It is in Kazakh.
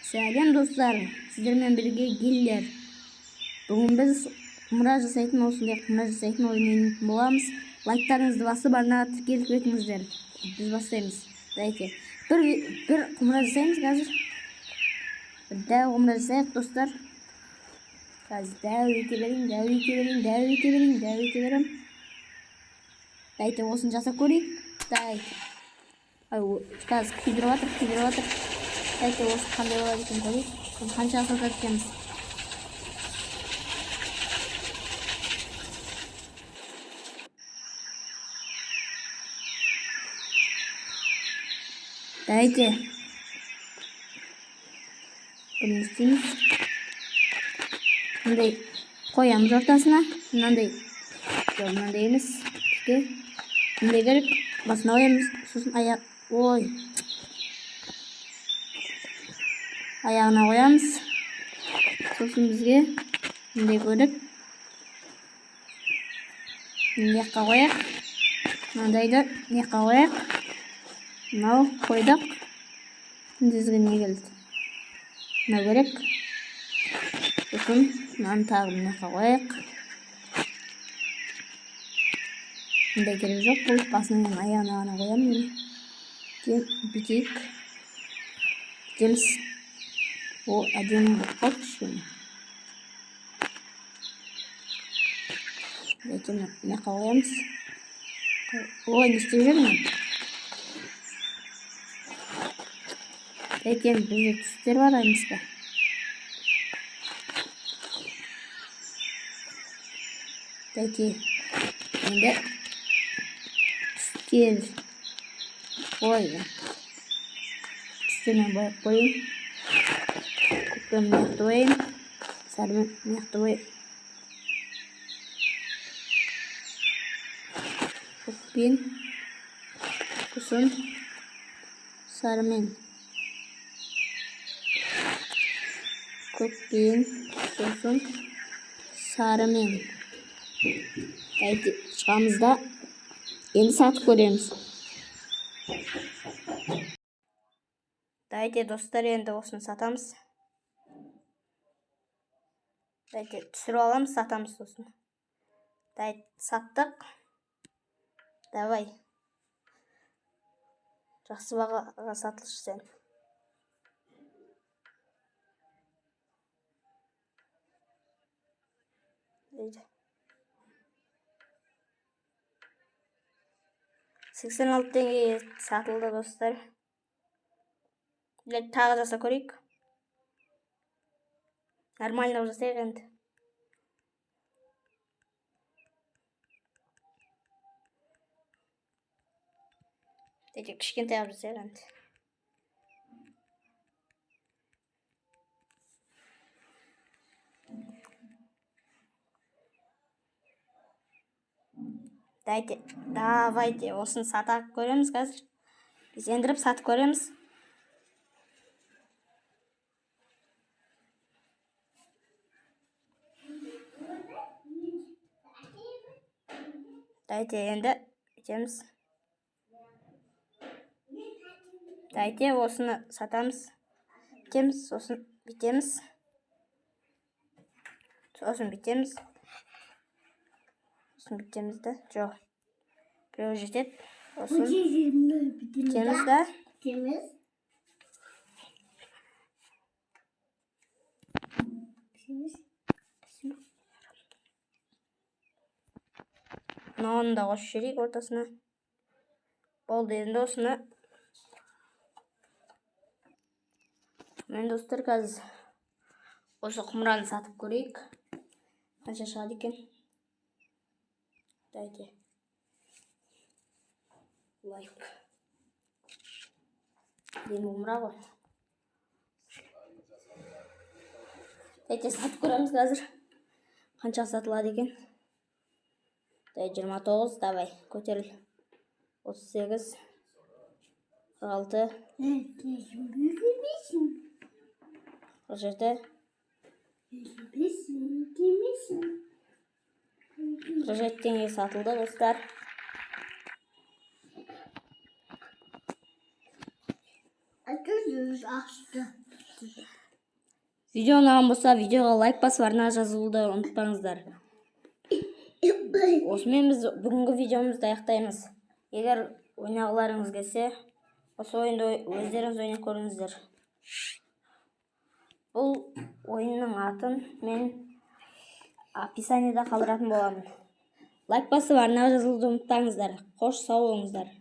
Selam dostlar, sizlerle birlikte gelirler. Bugün biz kumra жасайтын olsun diye kumra жасайтын oyunu bolamız. Like'larınızı basıp bana gelip etmezler. Biz başlayalım. Belki bir kumra жасаймыз қазір. Bir de kumra жасайық dostlar. Қазір дәу ете берейін. Дайте осыны жасап көрейік. Дайте. Қазір күйдіріп жатыр. Дайте осы қандай болады екен көрейік. Қанша жасап жатырмыз. Дайте. Bunu isteyiniz. Mындай koyamız ortasına. Mындай емес. Mындай керек. Басына koyamız. Сосын аяқ. Ayağına koyamız. Sosun bizge mындай көріп. Мына жаққа koyaq. Mındayды мына жаққа koyaq. Мынау koyduk. Bizge не келді? Мынау керек. Sosun mынаны тағы мына жаққа koyaq. Мындай керек жоқ. Бұл басының аяғына ғана koyamын. Бүйтейік. Bitemiz. O әдемі болып кішкене. Дайте мына жаққа қоямыз. Ой, не істеп жүрмін? Дайте бізде түстер бар емес пе? Дайте енді түстер. Ой, түстермен бояп қойын. Көкпен мықты ойын. Сарымен мықты ой. Көкпен. Сосын сарымен. Көкпен. Сосын сарымен. Дайте шығамызда. Енді сатып көреміз. Дайте достар, енді осыны сатамыз. Дайте түсіріп аламыз, сатамыз сосын. Дайте саттық. Давай. Жақсы бағаға сатылшы сен. Дейді. 86 теңгеге сатылды достар. Тағы жаса көрейік. Нормально жасайық енді. Дайте кішкентай қылып жасайық енді. Дайте, давайте осыны сатып көреміз қазір. Біз ендіріп сатып көреміз. Дайте енді бітеміз. Дайте осыны сатамыз. Бітеміз, сосын бітеміз. Сосын бітеміз. Сосын бітеміз да. Жоқ. Біреу жетеді. Сосын бітеміз да. Мынауын да қосып жіберейік ортасына. Болды, енді осыны. Мен достар қазір осы құмыраны сатып көрейік. Қанша шығады екен? Дайте. Лайк. Дені құмыра ғой. Дайте сатып көреміз қазір. Қанша сатылады екен? 29, давай, көтеріл. 38, 46, 47, 47 теңге сатылды достар. Açıyoruz açtı. Видео ұнаған болса, видеоға лайк басып, арнаға жазылуды ұмытпаңыздар. Осымен біз бүгінгі видеомызды аяқтаймыз. Егер ойнағыларыңыз келсе, осы ойынды өздеріңіз ойнап көріңіздер. Бұл ойынның атын мен описаниеда қалдыратын боламын. Лайк басып, арнаға жазылуды ұмытпаңыздар. Қош, сау болыңыздар.